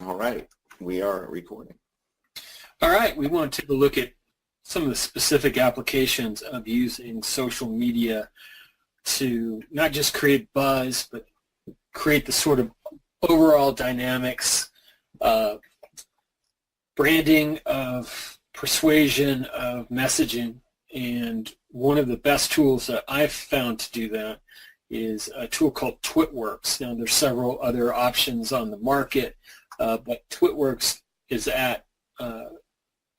All right, we are recording. All right, we want to take a look at some of the specific applications of using social media to not just create buzz, but create the sort of overall dynamics, branding, of persuasion, of messaging. And one of the best tools that I've found to do that is a tool called Twitworkz. Now, there's several other options on the market, but Twitworkz is at a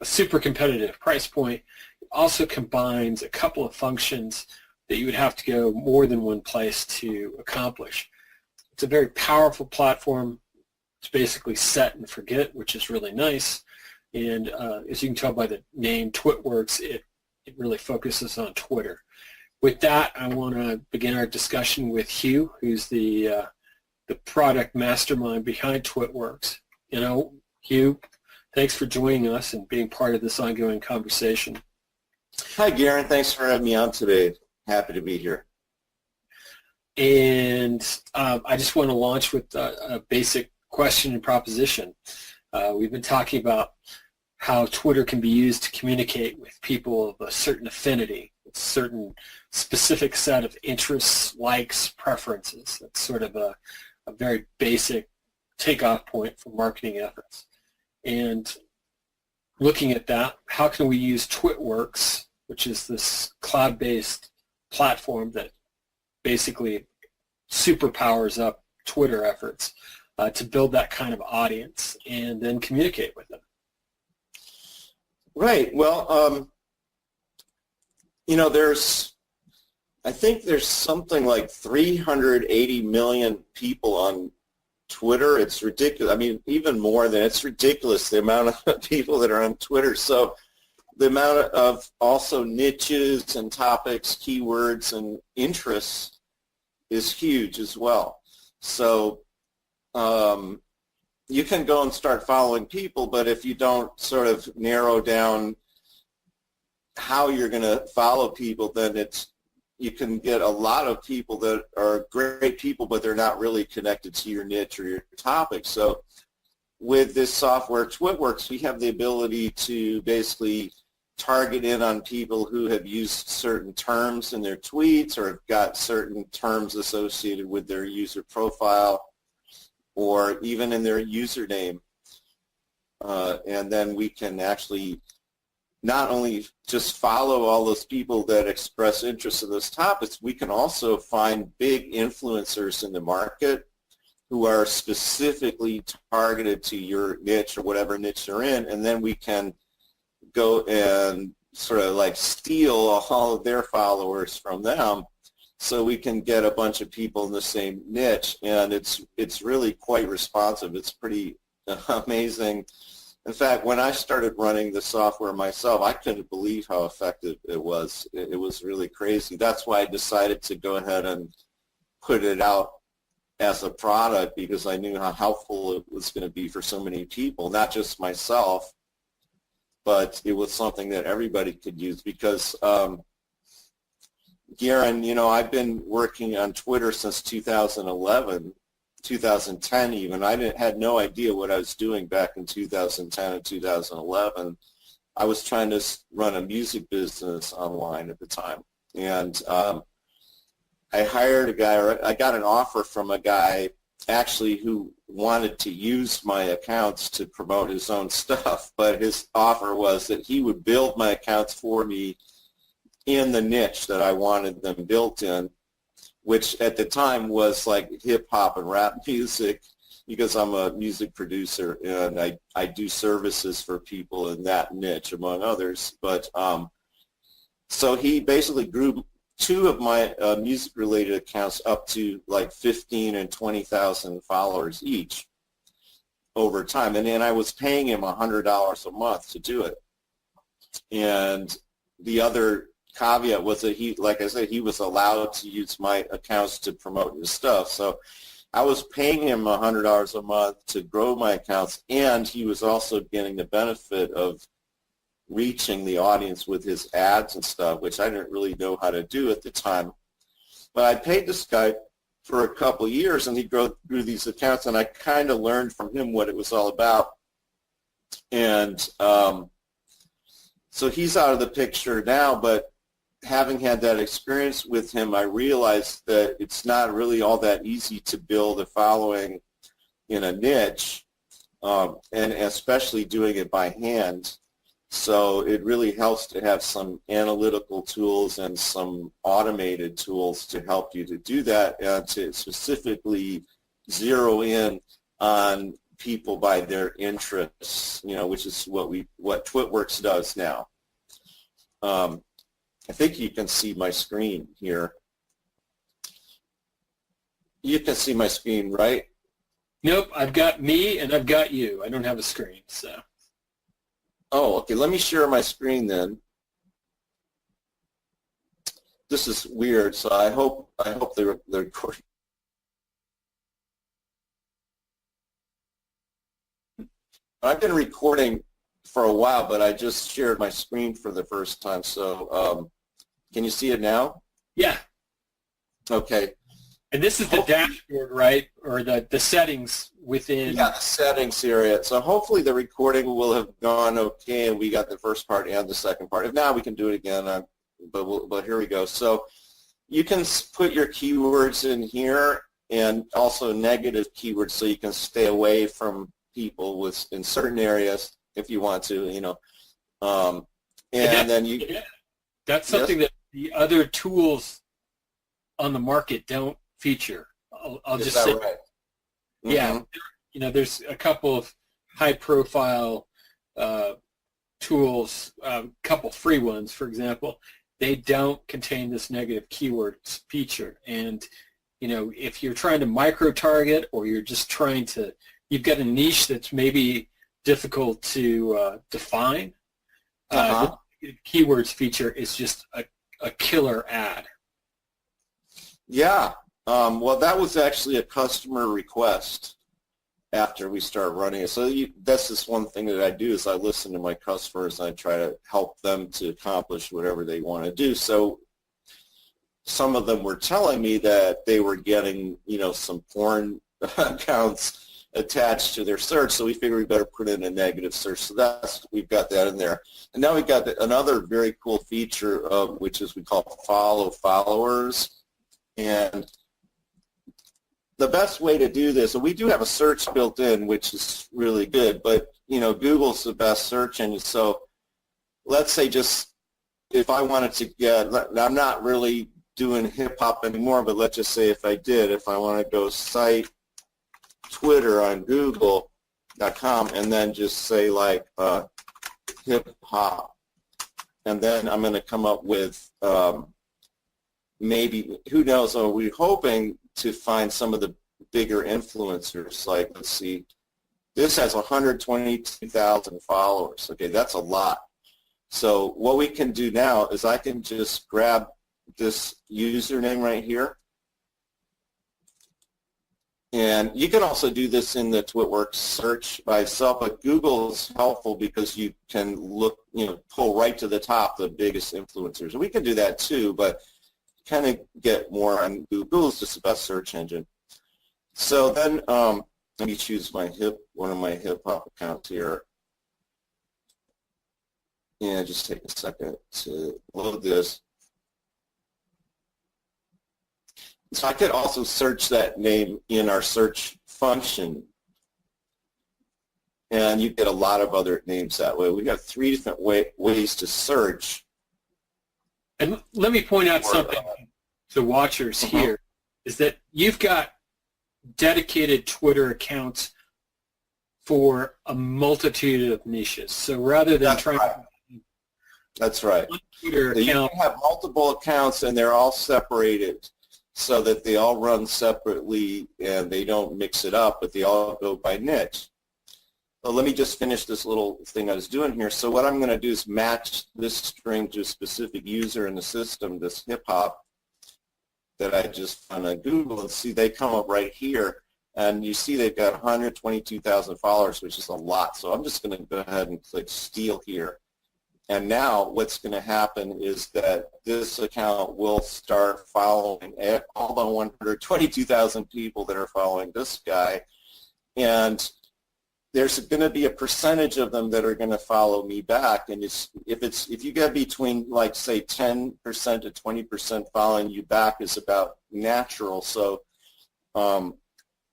super competitive price point. It also combines a couple of functions that you would have to go more than one place to accomplish. It's a very powerful platform. It's basically set and forget, which is really nice. And as you can tell by the name Twitworkz, it really focuses on Twitter. With that, I want to begin our discussion with Hugh, who's the product mastermind behind Twitworkz. You know, Hugh, thanks for joining us and being part of this ongoing conversation. Hi, Garen. Thanks for having me on today. Happy to be here. And I just want to launch with a basic question and proposition. We've been talking about how Twitter can be used to communicate with people of a certain affinity, a certain specific set of interests, likes, preferences. That's sort of a very basic takeoff point for marketing efforts. And looking at that, how can we use Twitworkz, which is this cloud-based platform that basically superpowers up Twitter efforts, to build that kind of audience and then communicate with them? Right. Well, I think there's something like 380 million people on Twitter. It's ridiculous. I mean, even more than it's ridiculous, the amount of people that are on Twitter. So the amount of also niches and topics, keywords, and interests is huge as well. So you can go and start following people, but if you don't sort of narrow down how you're going to follow people, then you can get a lot of people that are great people, but they're not really connected to your niche or your topic. So with this software, Twitworkz, we have the ability to basically target in on people who have used certain terms in their tweets or have got certain terms associated with their user profile or even in their username. And then we can actually not only just follow all those people that express interest in those topics, we can also find big influencers in the market who are specifically targeted to your niche or whatever niche you're in, and then we can go and sort of like steal all of their followers from them so we can get a bunch of people in the same niche. And it's really quite responsive. It's pretty amazing. In fact, when I started running the software myself, I couldn't believe how effective it was. It was really crazy. That's why I decided to go ahead and put it out as a product, because I knew how helpful it was going to be for so many people, not just myself, but it was something that everybody could use. Because, Garen, I've been working on Twitter since 2011. 2010 even. I had no idea what I was doing back in 2010 and 2011. I was trying to run a music business online at the time. And I hired a guy, or I got an offer from a guy actually who wanted to use my accounts to promote his own stuff, but his offer was that he would build my accounts for me in the niche that I wanted them built in, which at the time was like hip-hop and rap music, because I'm a music producer and I do services for people in that niche, among others. But so he basically grew two of my music-related accounts up to like 15 and 20,000 followers each over time. And then I was paying him $100 a month to do it. And the other caveat was that he, like I said, he was allowed to use my accounts to promote his stuff. So I was paying him $100 a month to grow my accounts, and he was also getting the benefit of reaching the audience with his ads and stuff, which I didn't really know how to do at the time. But I paid this guy for a couple of years, and he grew these accounts, and I kind of learned from him what it was all about. And so he's out of the picture now, but having had that experience with him, I realized that it's not really all that easy to build a following in a niche, and especially doing it by hand. So it really helps to have some analytical tools and some automated tools to help you to do that, and to specifically zero in on people by their interests, which is what Twitworkz does now. I think you can see my screen here. You can see my screen, right? Nope, I've got me and I've got you. I don't have a screen, so. Oh, okay. Let me share my screen then. This is weird, so I hope the recording. I've been recording for a while, but I just shared my screen for the first time. So can you see it now? Yeah. Okay. And this is the dashboard, right? Or the settings within. Yeah, the settings area. So hopefully the recording will have gone okay, and we got the first part and the second part. If not, we can do it again. But here we go. So you can put your keywords in here, and also negative keywords, so you can stay away from people in certain areas if you want to, and then you. Yeah. That's something that the other tools on the market don't feature. I'll just say, right? Yeah, there's a couple of high-profile tools, a couple free ones, for example. They don't contain this negative keywords feature, and if you're trying to micro-target, or you're just trying to, you've got a niche that's maybe difficult to define. The keywords feature is just a killer ad. Yeah. Well, that was actually a customer request after we started running it. So that's just one thing that I do, is I listen to my customers and I try to help them to accomplish whatever they want to do. So some of them were telling me that they were getting, some porn accounts attached to their search, so we figured we better put in a negative search. So we've got that in there. And now we've got another very cool feature, which is we call follow followers. And the best way to do this, and we do have a search built in, which is really good, but Google's the best search engine. So let's say just if I wanted to get, I'm not really doing hip hop anymore, but let's just say if I want to go cite Twitter on Google.com, and then just say like hip hop, and then I'm going to come up with maybe, who knows, are we hoping to find some of the bigger influencers? Like, let's see, this has 122,000 followers. Okay, that's a lot. So what we can do now is I can just grab this username right here. And you can also do this in the Twitworkz search by itself, but Google is helpful because you can look, pull right to the top the biggest influencers. And we can do that too, but kind of get more on Google. Is just the best search engine. So then let me choose one of my hip hop accounts here. And just take a second to load this. So I could also search that name in our search function, and you get a lot of other names that way. We got 3 different ways to search. And let me point out something to watchers here, is that you've got dedicated Twitter accounts for a multitude of niches. So rather than That's right. Twitter So you can have multiple accounts, and they're all separated so that they all run separately and they don't mix it up, but they all go by niche. So let me just finish this little thing I was doing here. So what I'm going to do is match this string to a specific user in the system, this hip-hop that I just found on Google, and see they come up right here. And you see they've got 122,000 followers, which is a lot. So I'm just going to go ahead and click steal here. And now what's going to happen is that this account will start following all the 122,000 people that are following this guy. And there's going to be a percentage of them that are going to follow me back. And if you get between, like, say, 10% to 20% following you back is about natural. So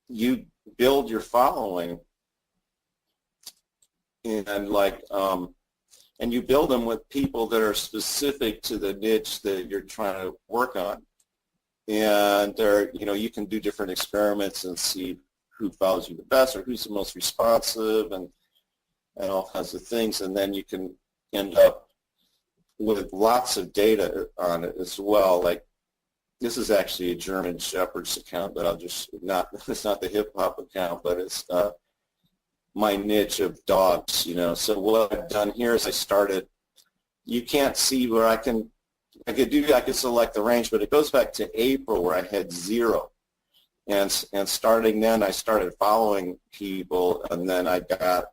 you build your following and and you build them with people that are specific to the niche that you're trying to work on. And you can do different experiments and see who follows you the best or who's the most responsive and all kinds of things. And then you can end up with lots of data on it as well. Like, this is actually a German Shepherd's account, but it's not the hip hop account, but it's my niche of dogs, So what I've done here is you can't see where I could select the range, but it goes back to April where I had 0. And starting then, I started following people, and then I got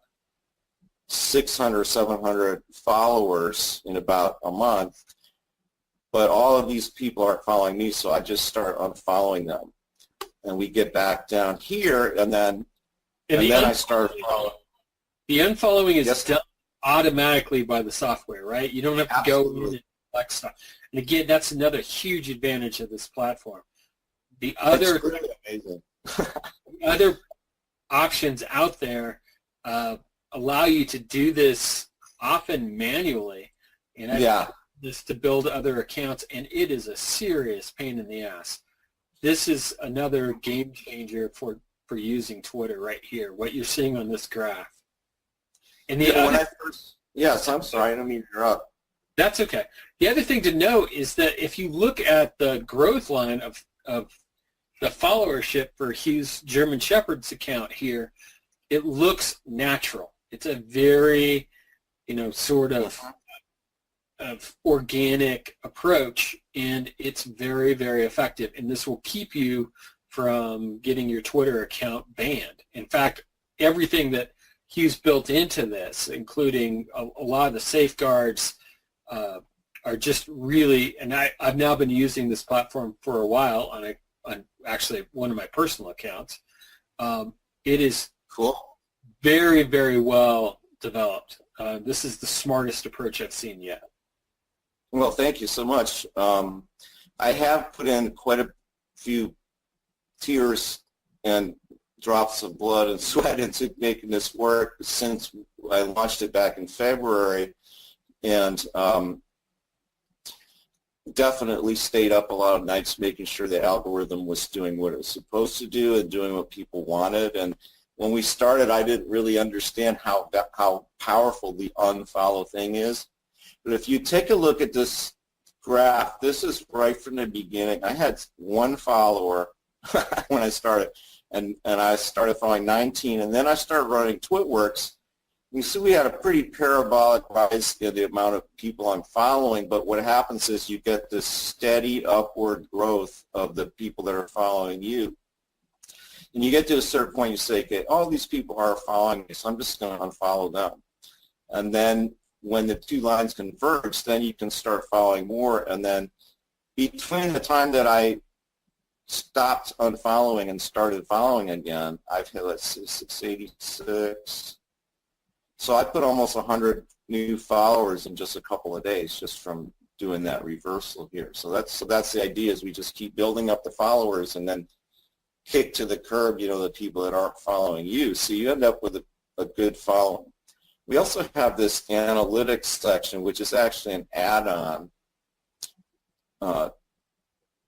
600, 700 followers in about a month. But all of these people aren't following me, so I just start unfollowing them. And we get back down here, and then I start following. The unfollowing is done automatically by the software, right? You don't have to go in and select stuff. And again, that's another huge advantage of this platform. The other options out there allow you to do this often manually, and I've done this to build other accounts, and it is a serious pain in the ass. This is another game changer for using Twitter right here, what you're seeing on this graph. And yes, I'm sorry, I don't mean to interrupt. That's okay. The other thing to note is that if you look at the growth line of the followership for Hugh's German Shepherd's account here, it looks natural. It's a very, sort of organic approach, and it's very, very effective. And this will keep you from getting your Twitter account banned. In fact, everything that Hugh's built into this, including a lot of the safeguards, are just really, and I've now been using this platform for a while on actually one of my personal accounts. It is cool, very, very well developed. This is the smartest approach I've seen yet. Well, thank you so much. I have put in quite a few tears and drops of blood and sweat into making this work since I launched it back in February, and definitely stayed up a lot of nights making sure the algorithm was doing what it was supposed to do and doing what people wanted. And when we started, I didn't really understand how powerful the unfollow thing is. But if you take a look at this graph, this is right from the beginning. I had 1 follower when I started, and I started following 19, and then I started running Twitworkz. You see we had a pretty parabolic rise in the amount of people I'm following, but what happens is you get this steady upward growth of the people that are following you. And you get to a certain point, you say, okay, all these people are following me, so I'm just going to unfollow them. And then when the two lines converge, then you can start following more. And then between the time that I stopped unfollowing and started following again, I've hit, let's see, 686. So I put almost 100 new followers in just a couple of days just from doing that reversal here. So that's the idea, is we just keep building up the followers and then kick to the curb, the people that aren't following you. So you end up with a good following. We also have this analytics section, which is actually an add-on.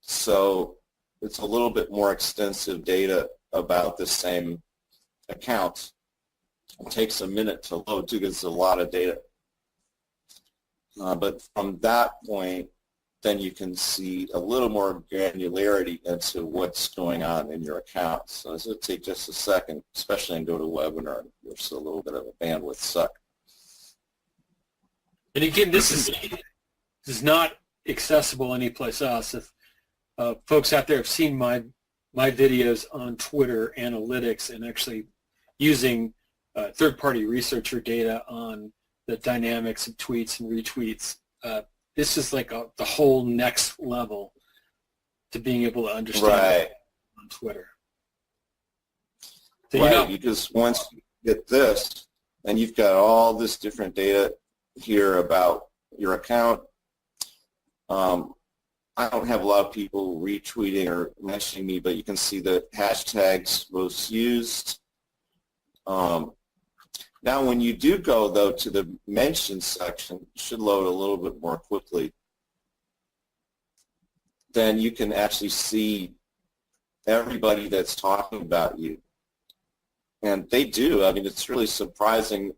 So it's a little bit more extensive data about the same account. It takes a minute to load too, because it's a lot of data. But from that point, then you can see a little more granularity into what's going on in your account. So this will take just a second, especially in GoToWebinar, which is a little bit of a bandwidth suck. And again, this is not accessible anyplace else. If folks out there have seen my videos on Twitter analytics and actually using third-party researcher data on the dynamics of tweets and retweets. This is like the whole next level to being able to understand on Twitter. So, right, because once you get this, and you've got all this different data here about your account. I don't have a lot of people retweeting or mentioning me, but you can see the hashtags most used. Now, when you do go, though, to the mentions section, it should load a little bit more quickly. Then you can actually see everybody that's talking about you. And they do. I mean, it's really surprising.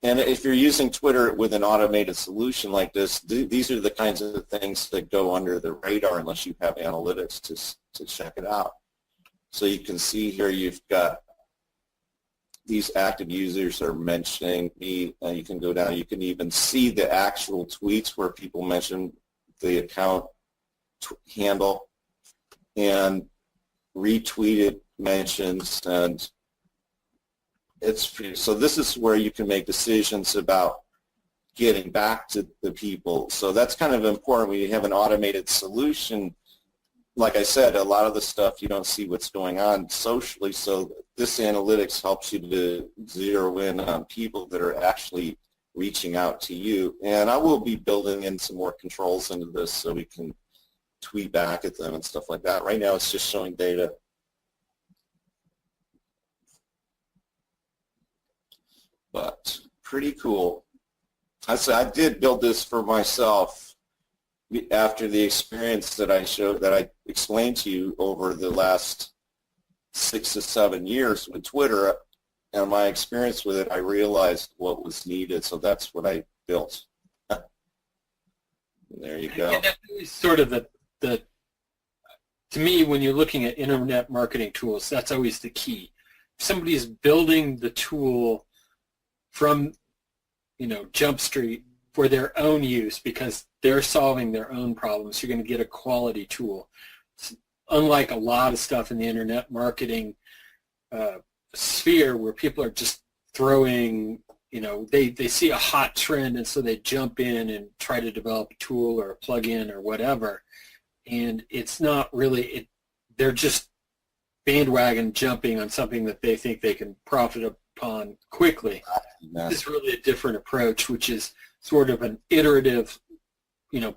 And if you're using Twitter with an automated solution like this, these are the kinds of things that go under the radar unless you have analytics to check it out. So you can see here you've got these active users are mentioning me. You can go down. You can even see the actual tweets where people mention the account handle and retweeted mentions, and so this is where you can make decisions about getting back to the people. So that's kind of important when you have an automated solution. Like I said, a lot of the stuff you don't see what's going on socially, so this analytics helps you to zero in on people that are actually reaching out to you. And I will be building in some more controls into this so we can tweet back at them and stuff like that. Right now it's just showing data. But pretty cool. I did build this for myself after the experience that I explained to you over the last 6 to 7 years with Twitter, and my experience with it, I realized what was needed, so that's what I built. There you go. And that's sort of the to me, when you're looking at internet marketing tools, that's always the key. If somebody is building the tool from, Jump Street for their own use because they're solving their own problems, you're going to get a quality tool. Unlike a lot of stuff in the internet marketing sphere where people are just throwing, they see a hot trend and so they jump in and try to develop a tool or a plugin or whatever. And it's not really, they're just bandwagon jumping on something that they think they can profit upon quickly. This is really a different approach, which is sort of an iterative,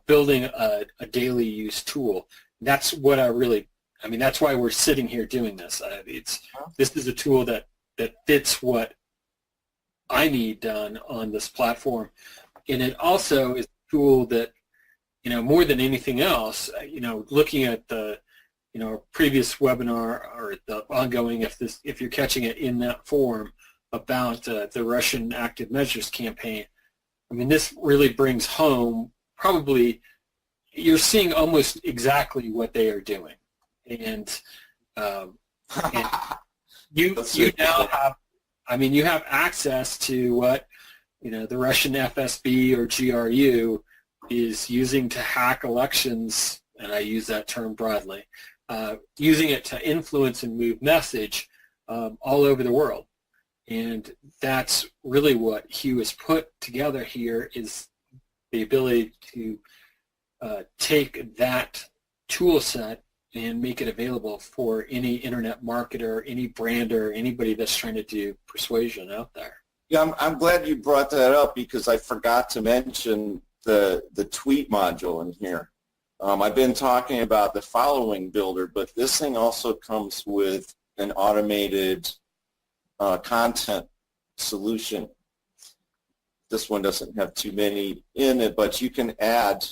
building a daily use tool. That's what that's why we're sitting here doing this. This is a tool that fits what I need done on this platform. And it also is a tool that, more than anything else, looking at the, previous webinar or the ongoing, if you're catching it in that form about the Russian active measures campaign, this really brings home probably, you're seeing almost exactly what they are doing. And you now have, you have access to what, the Russian FSB or GRU is using to hack elections, and I use that term broadly, using it to influence and move message all over the world. And that's really what Hugh has put together here, is the ability to take that tool set and make it available for any internet marketer, any brander, anybody that's trying to do persuasion out there. Yeah, I'm glad you brought that up because I forgot to mention the tweet module in here. I've been talking about the following builder, but this thing also comes with an automated content solution. This one doesn't have too many in it, but you can add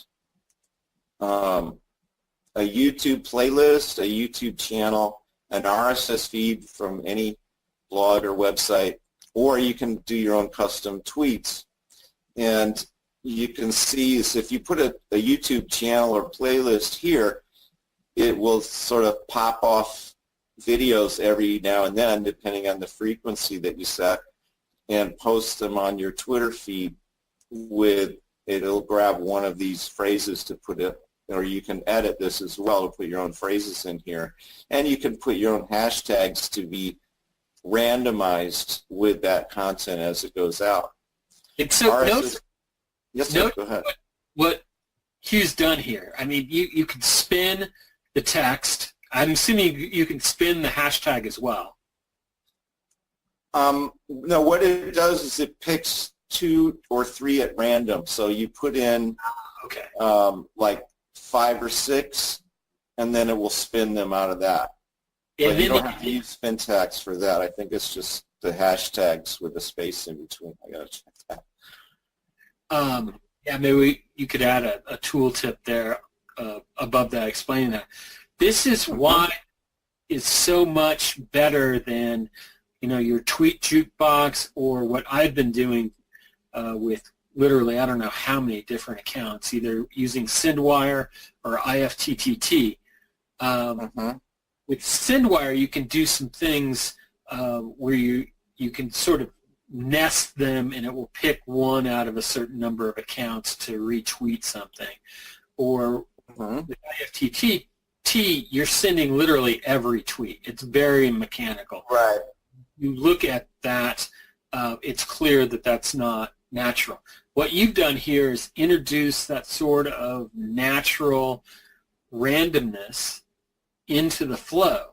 a YouTube playlist, a YouTube channel, an RSS feed from any blog or website, or you can do your own custom tweets. And you can see is if you put a YouTube channel or playlist here, it will sort of pop off videos every now and then, depending on the frequency that you set, and post them on your Twitter feed it'll grab one of these phrases to put it, or you can edit this as well to put your own phrases in here. And you can put your own hashtags to be randomized with that content as it goes out. And so RSS. Yes, sir. Go ahead. What Hugh's done here. I mean, you can spin the text. I'm assuming you can spin the hashtag as well. No, what it does is it picks 2 or 3 at random. So you put in like 5 or 6, and then it will spin them out of that. And but you don't have to use spin tags for that. I think it's just the hashtags with a space in between. I gotta check that. Yeah, maybe you could add a tooltip there above that explaining that. This is why it's so much better than, you know, your tweet jukebox or what I've been doing with literally I don't know how many different accounts, either using SendWire or IFTTT. With SendWire, you can do some things where you can sort of nest them, and it will pick one out of a certain number of accounts to retweet something. Or with IFTTT, you're sending literally every tweet. It's very mechanical. Right. You look at that, it's clear that that's not natural. What you've done here is introduce that sort of natural randomness into the flow,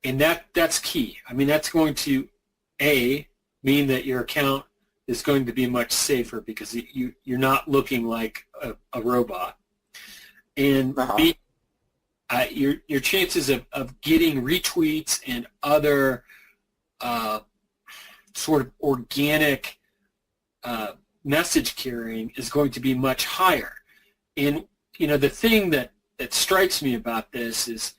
and that's key. I mean, that's going to mean that your account is going to be much safer because you're not looking like a robot, and B, your chances of getting retweets and other sort of organic message carrying is going to be much higher. And you know, the thing that strikes me about this is,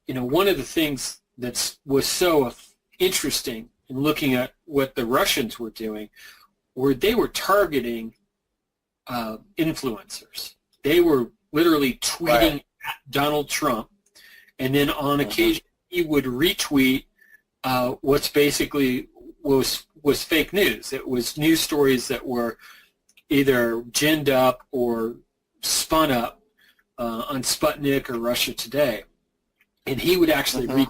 you know, one of the things that was so interesting in looking at what the Russians were doing, were they were targeting influencers. They were literally tweeting at Donald Trump, and then on occasion he would retweet what's basically was fake news. It was news stories that were either ginned up or spun up on Sputnik or Russia Today, and he would actually read.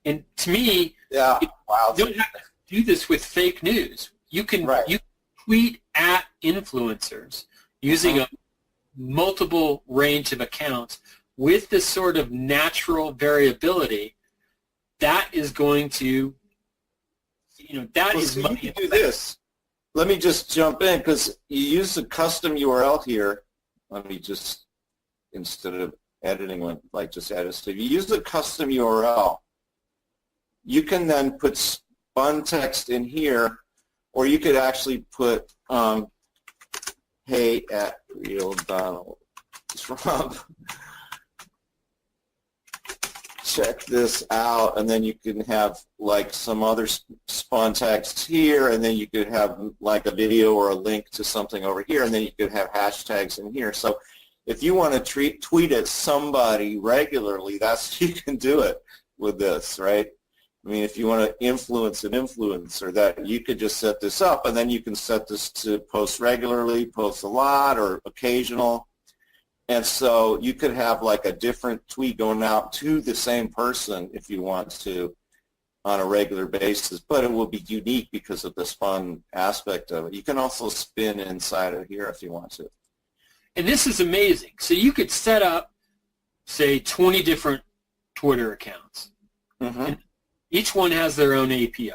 And to me, you don't have to do this with fake news. You can you tweet at influencers using a multiple range of accounts with this sort of natural variability. That is going to, you know, that is money. You can do this. Let me just jump in because you use a custom URL here. Let me just, instead of editing one, like just add it. So if you use a custom URL, you can then put spun text in here, or you could actually put, hey, at real Donald Trump. Check this out, and then you can have like some other spun text here, and then you could have like a video or a link to something over here, and then you could have hashtags in here. So if you want to tweet at somebody regularly, you can do it with this, right? I mean, if you want to influence an influencer, that you could just set this up, and then you can set this to post regularly, post a lot, or occasional. And so you could have like a different tweet going out to the same person if you want to on a regular basis, but it will be unique because of the spun aspect of it. You can also spin inside of here if you want to. And this is amazing. So you could set up, say, 20 different Twitter accounts. And each one has their own API.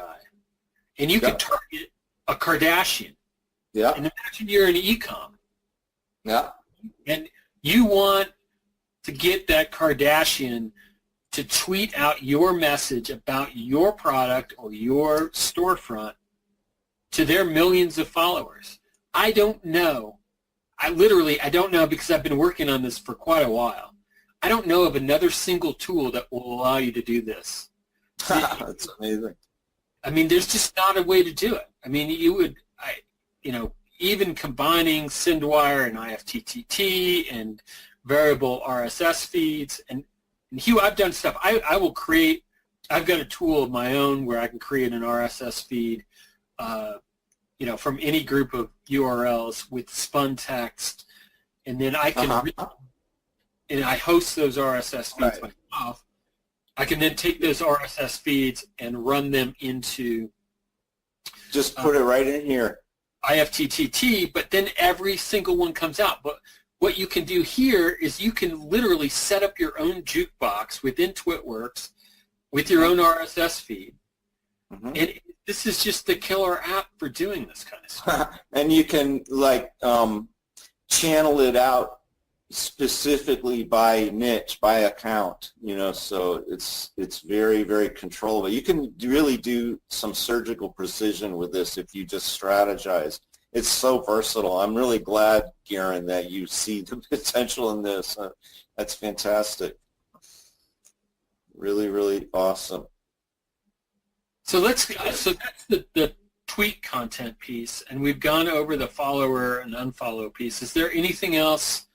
And you could target a Kardashian. And imagine you're in e-com. And you want to get that Kardashian to tweet out your message about your product or your storefront to their millions of followers. I don't know. I don't know, because I've been working on this for quite a while. I don't know of another single tool that will allow you to do this. That's amazing. I mean, there's just not a way to do it. I mean, even combining SendWire and IFTTT and variable RSS feeds. And Hugh, I've done stuff. I've got a tool of my own where I can create an RSS feed, from any group of URLs with spun text, and then I can and I host those RSS feeds myself. I can then take those RSS feeds and run them into. Just put it right in here. IFTTT, but then every single one comes out. But what you can do here is you can literally set up your own jukebox within Twitworkz with your own RSS feed. Mm-hmm. And this is just the killer app for doing this kind of stuff. And you can channel it out specifically by niche, by account, so it's very, very controllable. You can really do some surgical precision with this if you just strategize. It's so versatile. I'm really glad, Garen, that you see the potential in this. That's fantastic. Really, really awesome. So that's the tweet content piece, and we've gone over the follower and unfollow piece. Is there anything else?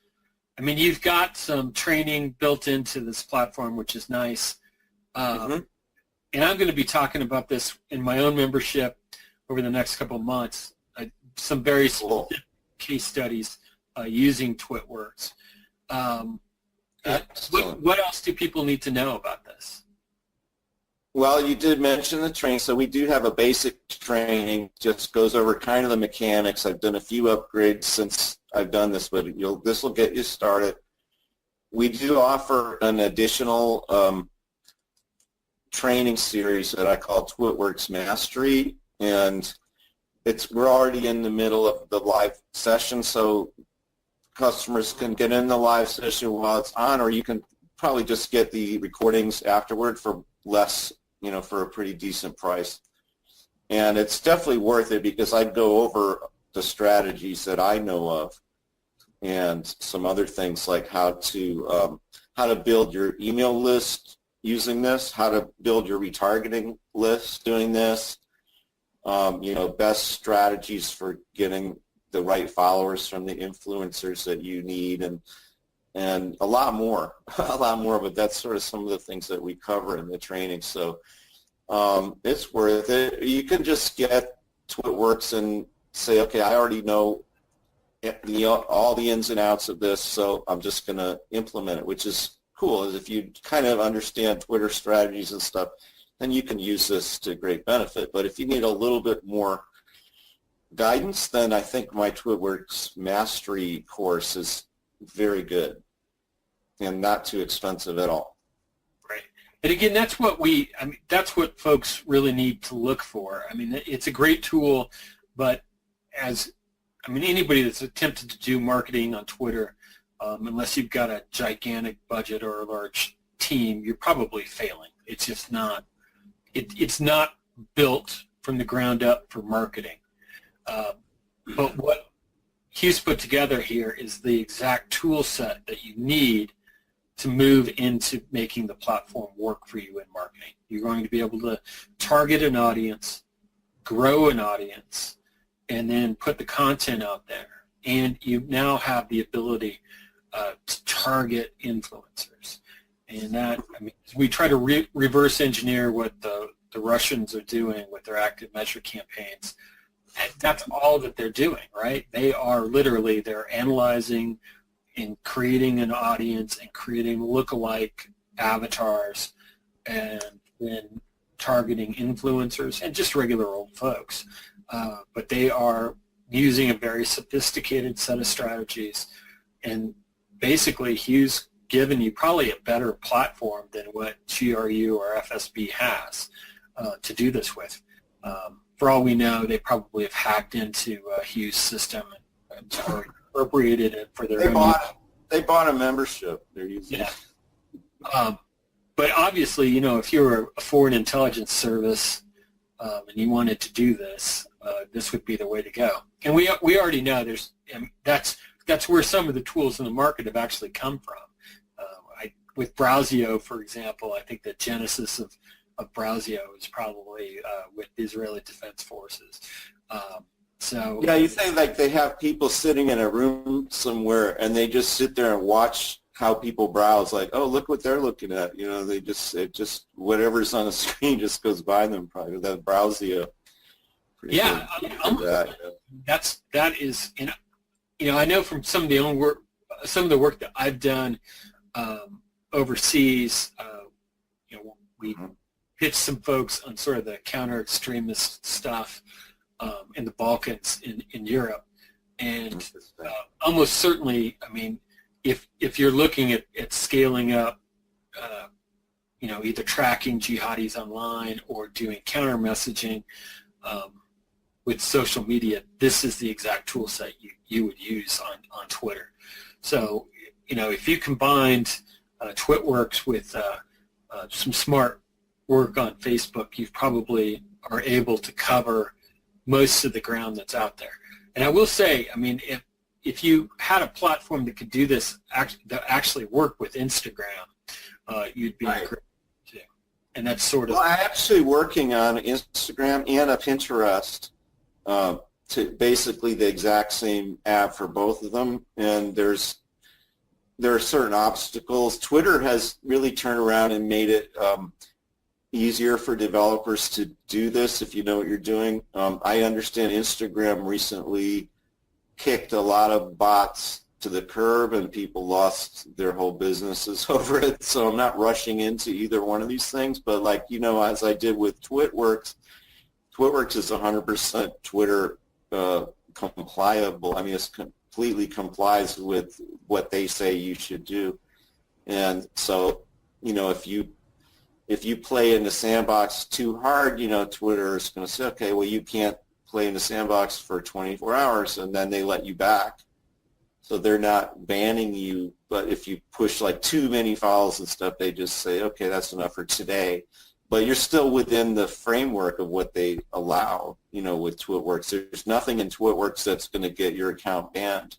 I mean, you've got some training built into this platform, which is nice. And I'm going to be talking about this in my own membership over the next couple of months. Some very specific case studies using Twitworkz. What else do people need to know about this? Well, you did mention the training, so we do have a basic training, just goes over kind of the mechanics. I've done a few upgrades since I've done this, but this will get you started. We do offer an additional training series that I call Twitworkz Mastery, and we're already in the middle of the live session, so customers can get in the live session while it's on, or you can probably just get the recordings afterward for less, for a pretty decent price. And it's definitely worth it because I go over the strategies that I know of and some other things like how to build your email list using this, how to build your retargeting list doing this, best strategies for getting the right followers from the influencers that you need, and a lot more, but that's sort of some of the things that we cover in the training. So it's worth it. You can just get Twitworkz and say, okay, I already know all the ins and outs of this, so I'm just going to implement it, which is cool. Is if you kind of understand Twitter strategies and stuff, then you can use this to great benefit. But if you need a little bit more guidance, then I think my Twitworkz Mastery course is very good and not too expensive at all. Right. And again, that's what folks really need to look for. I mean, it's a great tool, but anybody that's attempted to do marketing on Twitter, unless you've got a gigantic budget or a large team, you're probably failing. It's just not. It's not built from the ground up for marketing. But what Hugh's put together here is the exact tool set that you need to move into making the platform work for you in marketing. You're going to be able to target an audience, grow an audience, and then put the content out there. And you now have the ability to target influencers. And that, we try to reverse engineer what the Russians are doing with their active measure campaigns. That's all that they're doing, right? They're analyzing and creating an audience and creating lookalike avatars and then targeting influencers and just regular old folks. But they are using a very sophisticated set of strategies, and basically Hugh's given you probably a better platform than what GRU or FSB has to do this with. For all we know, they probably have hacked into Hugh's system or appropriated it for their own use. They bought a membership. They're using it. But obviously, if you're a foreign intelligence service and you wanted to do this, this would be the way to go. And we already know that's where some of the tools in the market have actually come from. With Browsio, for example, I think the genesis of Browsio is probably with the Israeli Defense Forces. Yeah, you think like they have people sitting in a room somewhere and they just sit there and watch how people browse, like, oh, look what they're looking at. They just whatever's on the screen just goes by them. Probably that Browsio. Yeah, that is, I know from some of the work that I've done overseas. We pitched some folks on sort of the counter-extremist stuff in the Balkans in Europe. And almost certainly, I mean, if you're looking at scaling up, either tracking jihadis online or doing counter messaging with social media, this is the exact tool set you would use on Twitter. So, if you combined Twitworkz with some smart work on Facebook, you probably are able to cover most of the ground that's out there. And I will say, I mean, if you had a platform that could do this, that actually work with Instagram, you'd be great too. And that's sort of... Well, I'm actually working on Instagram and a Pinterest, to basically the exact same app for both of them. And there are certain obstacles. Twitter has really turned around and made it easier for developers to do this if you know what you're doing. I understand Instagram recently kicked a lot of bots to the curb and people lost their whole businesses over it. So I'm not rushing into either one of these things, but as I did with Twitworkz is 100% Twitter compliable. I mean, it's completely complies with what they say you should do. And so, if you play in the sandbox too hard, Twitter is going to say, okay, well, you can't play in the sandbox for 24 hours, and then they let you back. So they're not banning you, but if you push too many files and stuff, they just say, okay, that's enough for today. But you're still within the framework of what they allow, with Twitworkz. There's nothing in Twitworkz that's going to get your account banned.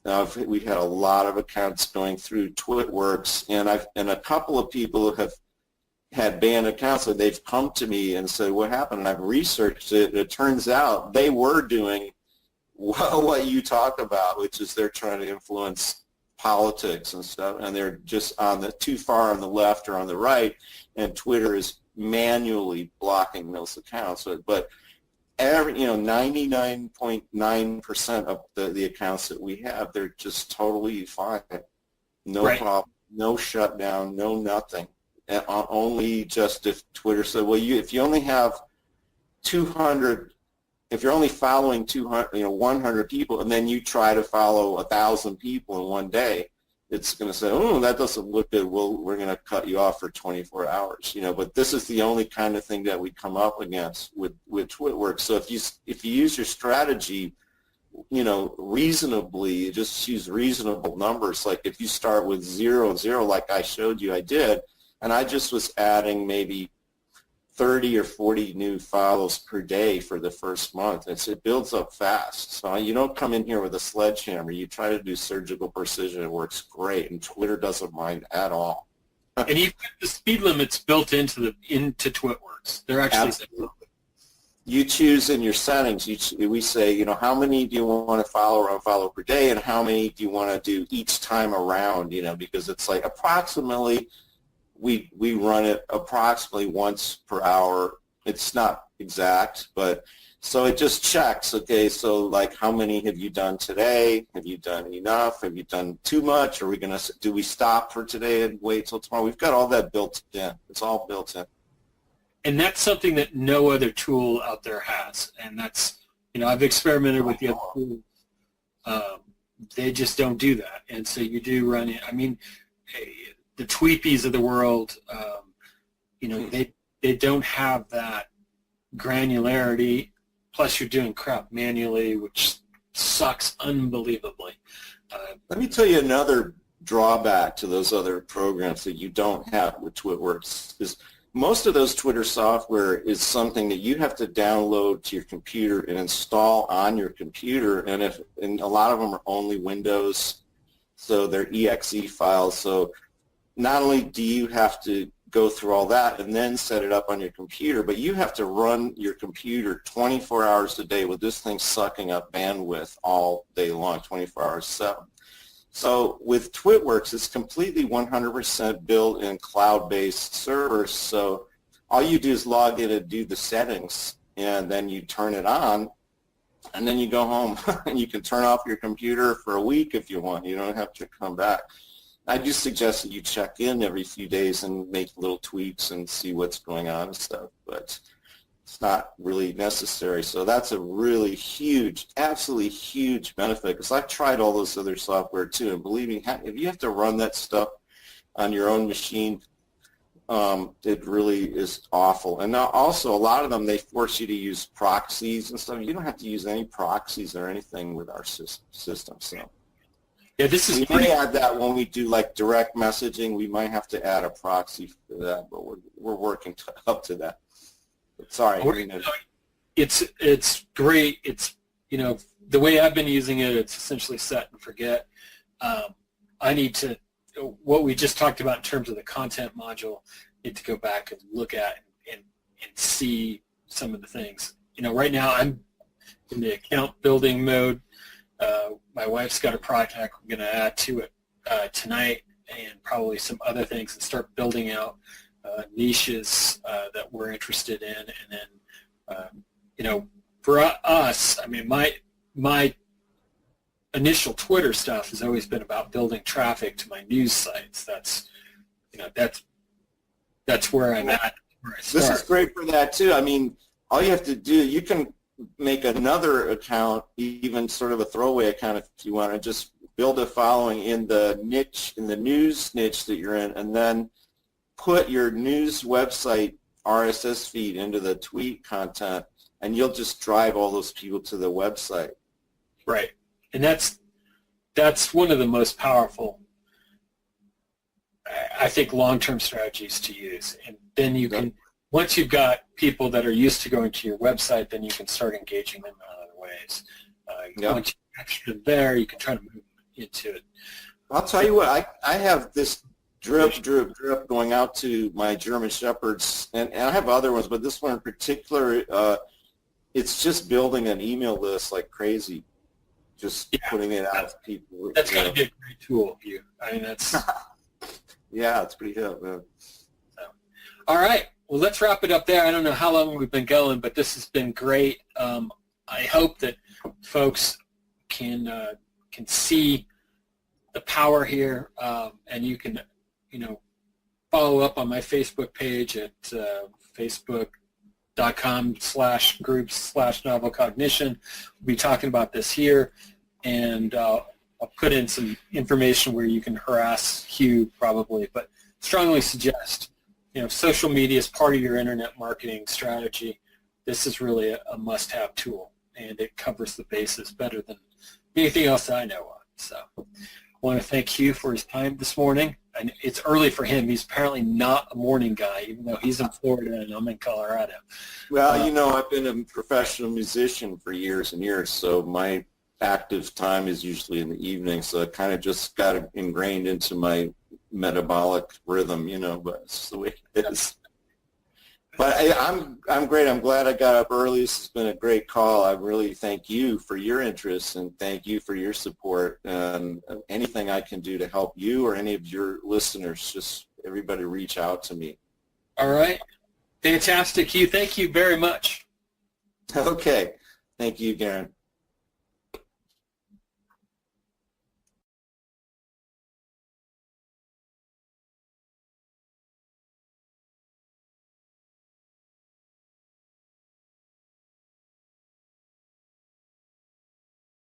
We've had a lot of accounts going through Twitworkz, and a couple of people have had banned accounts, and they've come to me and said, what happened? And I've researched it, and it turns out they were doing what you talk about, which is they're trying to influence politics and stuff, and they're just too far on the left or on the right, and Twitter is manually blocking those accounts. But 99.9% of the accounts that we have, they're just totally fine. No problem, no shutdown, no nothing. And only just if Twitter said, well, if you only have 200, if you're only following 100 people, and then you try to follow 1,000 people in one day, it's going to say, oh, that doesn't look good. Well, we're going to cut you off for 24 hours. But this is the only kind of thing that we come up against with Twitworkz. So if you use your strategy, reasonably, just use reasonable numbers. Like if you start with 0, like I showed you, I did, and I just was adding maybe 30 or 40 new follows per day for the first month. It builds up fast. So you don't come in here with a sledgehammer. You try to do surgical precision. It works great, and Twitter doesn't mind at all. And you've got the speed limits built into Twitworkz. They're actually... Absolutely. You choose in your settings, we say, how many do you want to follow or unfollow per day, and how many do you want to do each time around, because it's like approximately... We run it approximately once per hour. It's not exact, but so it just checks, okay, so how many have you done today? Have you done enough? Have you done too much? Do we stop for today and wait till tomorrow? We've got all that built in. It's all built in. And that's something that no other tool out there has. And that's, I've experimented with the other tools. They just don't do that. And so you do run it. I mean, the Tweepies of the world, they don't have that granularity. Plus, you're doing crap manually, which sucks unbelievably. Let me tell you another drawback to those other programs that you don't have with Twitworkz is most of those Twitter software is something that you have to download to your computer and install on your computer, and a lot of them are only Windows, so they're exe files. So not only do you have to go through all that and then set it up on your computer, but you have to run your computer 24 hours a day with this thing sucking up bandwidth all day long, 24 hours 7. So with Twitworkz, it's completely 100% built in cloud-based servers. So all you do is log in and do the settings, and then you turn it on, and then you go home. And you can turn off your computer for a week if you want. You don't have to come back. I do suggest that you check in every few days and make little tweaks and see what's going on and stuff. But it's not really necessary. So that's a really huge, absolutely huge benefit, because I've tried all those other software too, and believe me, if you have to run that stuff on your own machine, it really is awful. And now also a lot of them, they force you to use proxies and stuff. You don't have to use any proxies or anything with our system. So yeah, this is. We may add that when we do like direct messaging. We might have to add a proxy for that, but we're working up to that. But sorry, it's great. It's, you know, the way I've been using it, it's essentially set and forget. I need to, what we just talked about in terms of the content module, need to go back and look at and see some of the things. You know, right now I'm in the account building mode. My wife's got a project we're going to add to it tonight, and probably some other things, and start building out niches that we're interested in. And then, you know, for us, I mean, my initial Twitter stuff has always been about building traffic to my news sites. That's, you know, that's where I'm at. Where I start. This is great for that too. I mean, all you have to do, you can make another account, even sort of a throwaway account if you want to, just build a following in the niche, in the news niche that you're in, and then put your news website RSS feed into the tweet content, and you'll just drive all those people to the website. Right. And that's one of the most powerful, I think, long-term strategies to use. And then you can, once you've got people that are used to going to your website, then you can start engaging them in other ways. Once you capture them there, you can try to move them into it. I'll tell you what, I have this drip going out to my German Shepherds, and I have other ones, but this one in particular, it's just building an email list like crazy, just putting it out to people. That's going to be a great tool of you. I mean, that's... Yeah, it's pretty good, man. So, all right. Well, let's wrap it up there. I don't know how long we've been going, but this has been great. I hope that folks can see the power here, and you can, you know, follow up on my Facebook page at facebook.com/groups/novelcognition. We'll be talking about this here, and I'll put in some information where you can harass Hugh probably, but strongly suggest, you know, social media is part of your internet marketing strategy. This is really a must-have tool, and it covers the bases better than anything else I know of. So I want to thank Hugh for his time this morning. And it's early for him. He's apparently not a morning guy, even though he's in Florida and I'm in Colorado. Well, you know, I've been a professional musician for years and years, so my active time is usually in the evening, so it kind of just got ingrained into my metabolic rhythm, you know, but it's the way it is. But I'm great. I'm glad I got up early. This has been a great call. I really thank you for your interest, and thank you for your support, and anything I can do to help you or any of your listeners, just everybody reach out to me. All right. Fantastic, Hugh. Thank you very much. Okay. Thank you, Garen.